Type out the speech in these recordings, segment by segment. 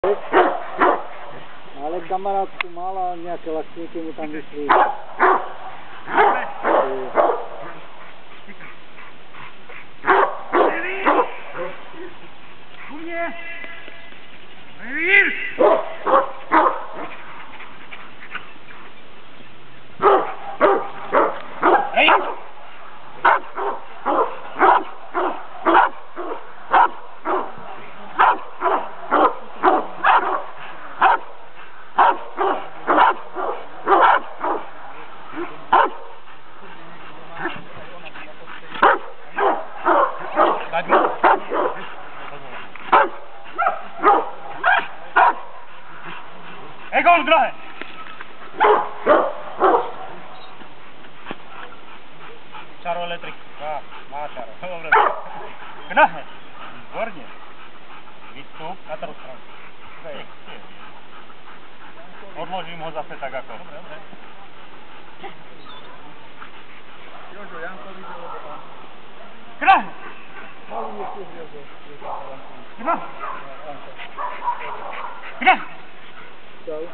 Ale kamarátku mala nejaké lakčníky mu tam vyšli. Egon, grahe! Čaro elektrik. Má čaro. Dobre. Grahe! Výborne. Vystup na druhú stranu. Odložím ho zase tak ako. Dobre. Jožo, Jankovi to odložím. Grahe! Grahe! Grahe! Čau.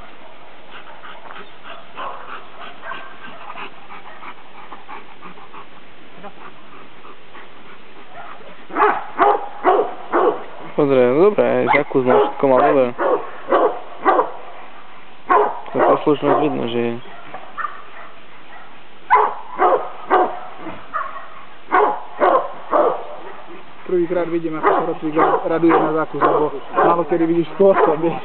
Pozdrav, dobré, zakús má všetko mal dobre. To poslušnosť vidno, že je. Prvýkrát vidím, ako sa Rotlík raduje na zákus, lebo málo kedy vidíš spôsob, vieš.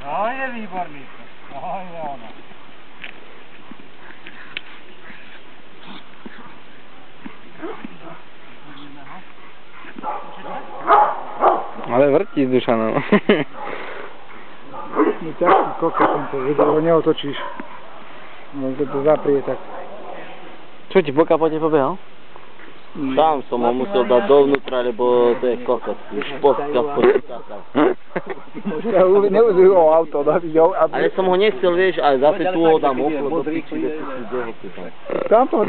No je výborný. No je ono. Ale vrti s Dušanom. No ťažký kokot som to videl, lebo neotočíš. No keď to zaprie, tak... Čo ti boka po tebe pobehal? Sám som ho musel dať dovnútra, lebo to je kokot. Už postka v počítača. Ja neuzujú o auto, Ale som ho nechcel, vieš, ale zase tu ho dám okolo do piči, kde si ho pýtam. Tam to